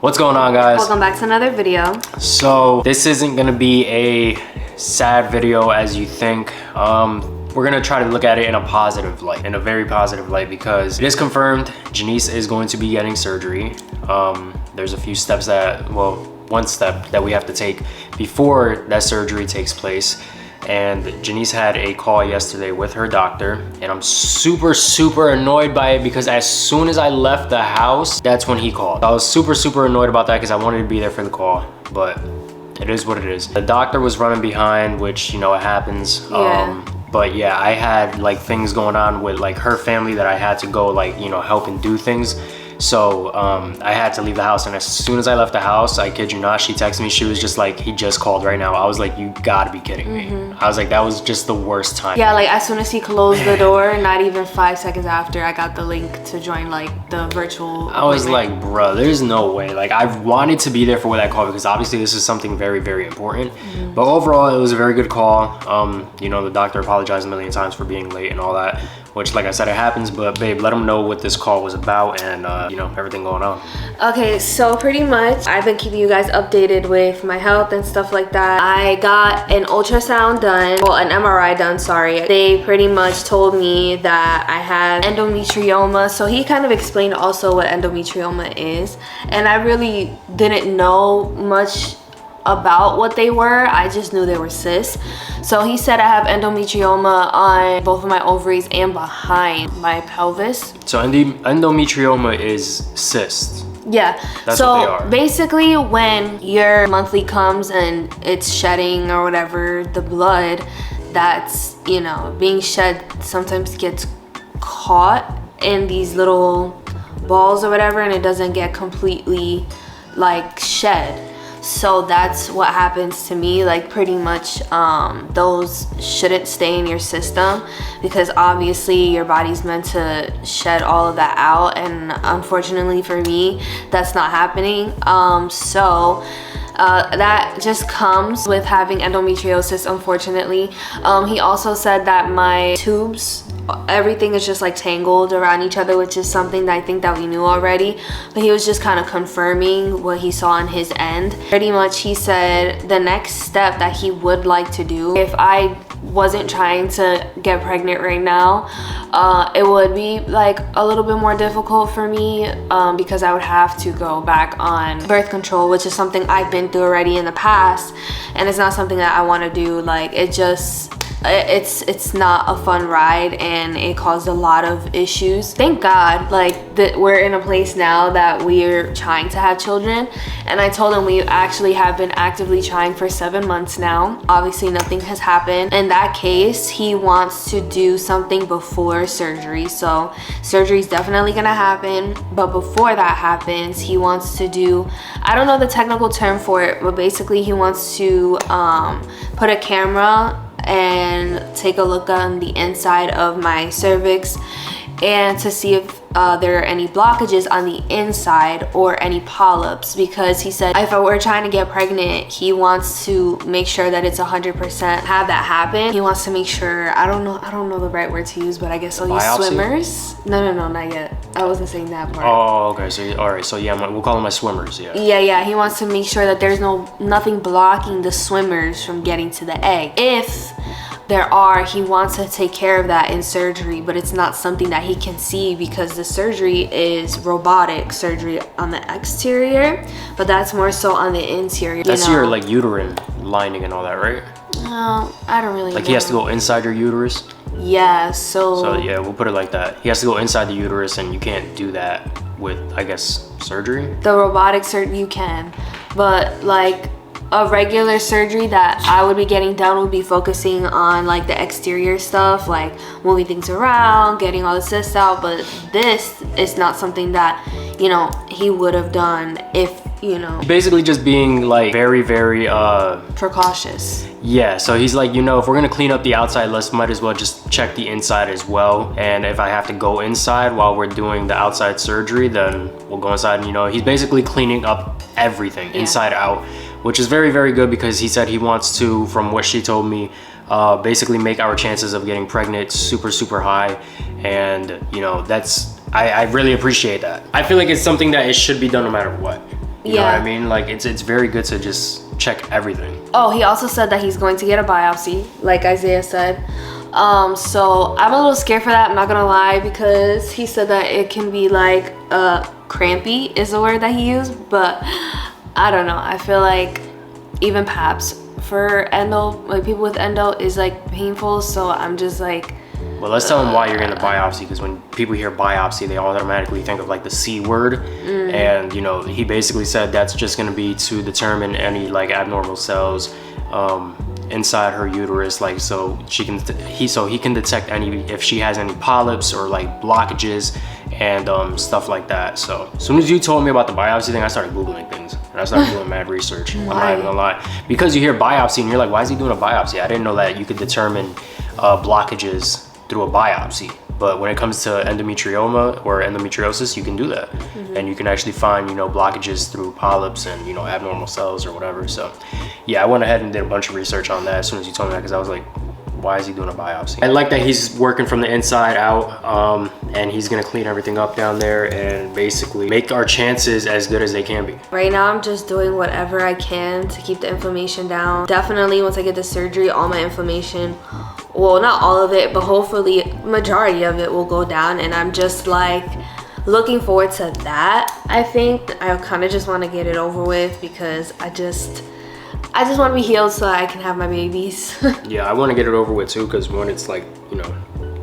What's going on, guys? Welcome back to another video. So this isn't gonna be a sad video as you think. We're gonna try to look at it in a positive light, in a very positive light, because it is confirmed Janice is going to be getting surgery. There's a few steps one step that we have to take before that surgery takes place. And Janice had a call yesterday with her doctor, and I'm super annoyed by it because as soon as I left the house, that's when he called. I was super annoyed about that because I wanted to be there for the call, but it is what it is. The doctor was running behind, which, you know, it happens. Yeah. But yeah, I had like things going on with like her family that I had to go like, you know, help and do things. So I had to leave the house, and as soon as I left the house, I kid you not, she texted me. She was just like, he just called right now. I was like, you gotta be kidding me. I was like, that was just the worst time. Yeah, like as soon as he closed the door, not even 5 seconds after, I got the link to join like the virtual I was like, bro, there's no way. Like, I've wanted to be there for that call because obviously this is something very important. But overall, it was a very good call. You know, the doctor apologized a million times for being late and all that, which, like I said, it happens. But babe, let them know what this call was about and you know, everything going on. Okay, so pretty much I've been keeping you guys updated with my health and stuff like that. I got an ultrasound done, well, an MRI done, sorry. They pretty much told me that I have endometrioma. So he kind of explained also what endometrioma is, and I really didn't know much about what they were. I just knew they were cysts. So he said I have endometrioma on both of my ovaries and behind my pelvis. So endometrioma is cysts. Yeah, That's so what they are. Basically when your monthly comes and it's shedding or whatever, the blood that's, you know, being shed sometimes gets caught in these little balls or whatever, and it doesn't get completely like shed. So that's what happens to me. Like pretty much those shouldn't stay in your system because obviously your body's meant to shed all of that out, and unfortunately for me that's not happening. That just comes with having endometriosis, unfortunately. He also said that my tubes, everything is just like tangled around each other, which is something that I think that we knew already, but he was just kind of confirming what he saw on his end. Pretty much he said the next step that he would like to do, if I wasn't trying to get pregnant right now, it would be like a little bit more difficult for me because I would have to go back on birth control, which is something I've been through already in the past, and it's not something that I want to do. Like it's not a fun ride, and it caused a lot of issues. Thank God like that we're in a place now that we're trying to have children, and I told him we actually have been actively trying for 7 months now. Obviously nothing has happened. In that case, he wants to do something before surgery. So surgery is definitely gonna happen, but before that happens, he wants to do, I don't know the technical term for it, but basically he wants to put a camera and take a look on the inside of my cervix and to see if there are any blockages on the inside or any polyps, because he said if I were trying to get pregnant, he wants to make sure that it's 100% have that happen. He wants to make sure, I don't know the right word to use, but I guess I'll use swimmers. No, not yet. I wasn't saying that part. Oh, okay. So all right. So yeah, we'll call them my swimmers. Yeah. He wants to make sure that there's nothing blocking the swimmers from getting to the egg. If there are, he wants to take care of that in surgery, but it's not something that he can see because the surgery is robotic surgery on the exterior, but that's more so on the interior. That's your like uterine lining and all that, right? I don't really know. He has to go inside your uterus? Yeah, so yeah, we'll put it like that. He has to go inside the uterus, and you can't do that with, I guess, surgery? The robotic surgery you can, but like a regular surgery that I would be getting done would be focusing on like the exterior stuff, like moving things around, getting all the cysts out. But this is not something that, you know, he would have done if, you know, basically just being like very precautious. Yeah, so he's like, you know, if we're gonna clean up the outside, might as well just check the inside as well. And if I have to go inside while we're doing the outside surgery, then we'll go inside. And, you know, he's basically cleaning up everything inside out, which is very good because he said he wants to, from what she told me, basically make our chances of getting pregnant super high. And, you know, I really appreciate that. I feel like it's something that it should be done no matter what. You know what I mean? Like it's very good to just check everything. Oh, he also said that he's going to get a biopsy, like Isaiah said. So I'm a little scared for that, I'm not gonna lie, because he said that it can be like crampy is the word that he used, but I don't know. I feel like even PAPs for endo, like people with endo, is like painful, so I'm just like, well, let's tell them why you're getting the biopsy, because when people hear biopsy, they automatically think of like the C word. And you know, he basically said that's just going to be to determine any like abnormal cells inside her uterus, like so he can detect any, if she has any polyps or like blockages and stuff like that. So as soon as you told me about the biopsy thing, I started Googling things and I started doing mad research. I'm not even gonna lie, because you hear biopsy and you're like, why is he doing a biopsy? I didn't know that you could determine blockages through a biopsy. But when it comes to endometrioma or endometriosis, you can do that. And you can actually find, you know, blockages through polyps and, you know, abnormal cells or whatever. So yeah, I went ahead and did a bunch of research on that as soon as you told me that, because I was like, why is he doing a biopsy? I like that he's working from the inside out, and he's gonna clean everything up down there and basically make our chances as good as they can be. Right now I'm just doing whatever I can to keep the inflammation down. Definitely once I get the surgery, all my inflammation, well, not all of it, but hopefully majority of it will go down, and I'm just like looking forward to that. I think I kind of just want to get it over with, because I just want to be healed so I can have my babies. Yeah, I want to get it over with too, because one, it's like, you know,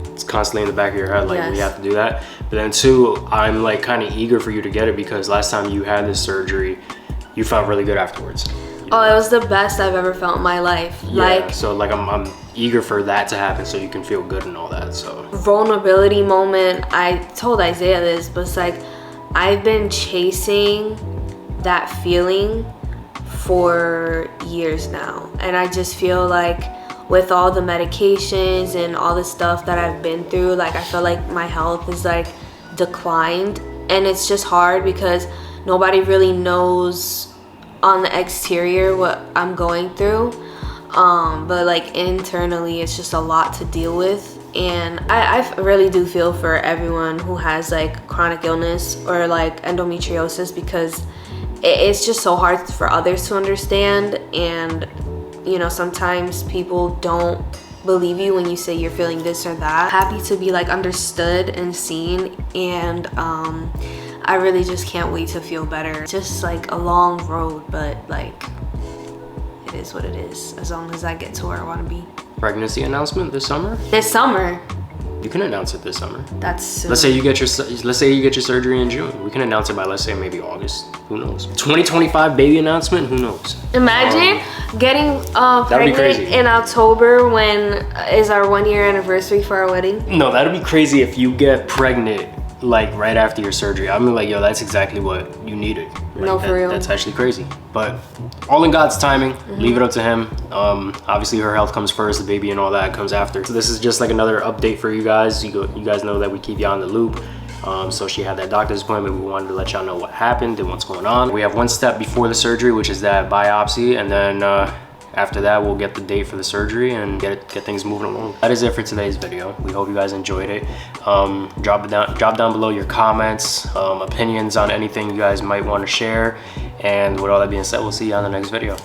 it's constantly in the back of your head, like we have to do that. But then two, I'm like kind of eager for you to get it, because last time you had this surgery, you felt really good afterwards. Oh, it was the best I've ever felt in my life. Yeah, like, so like I'm eager for that to happen so you can feel good and all that. So vulnerability moment, I told Isaiah this, but it's like I've been chasing that feeling for years now, and I just feel like with all the medications and all the stuff that I've been through, like I feel like my health is like declined, and it's just hard because nobody really knows on the exterior what I'm going through, but like internally it's just a lot to deal with. And I really do feel for everyone who has like chronic illness or like endometriosis, because it's just so hard for others to understand. And you know, sometimes people don't believe you when you say you're feeling this or that. Happy to be like understood and seen, and I really just can't wait to feel better. Just like a long road, but like it is what it is, as long as I get to where I want to be. Pregnancy announcement this summer? This summer? You can announce it this summer. That's soon. Let's say you get your surgery in June. We can announce it by, let's say, maybe August. Who knows? 2025 baby announcement. Who knows? Imagine getting pregnant in October, when is our 1-year anniversary for our wedding. No, that'd be crazy if you get pregnant like right after your surgery. I'm like, yo, that's exactly what you needed. Like, no, for real. That's actually crazy. But all in God's timing. Leave it up to him. Obviously her health comes first, the baby and all that comes after. So this is just like another update for you guys. You guys know that we keep you on the loop. So she had that doctor's appointment. We wanted to let y'all know what happened and what's going on. We have one step before the surgery, which is that biopsy, and then after that, we'll get the date for the surgery and get things moving along. That is it for today's video. We hope you guys enjoyed it. Drop down below your comments, opinions on anything you guys might want to share. And with all that being said, we'll see you on the next video.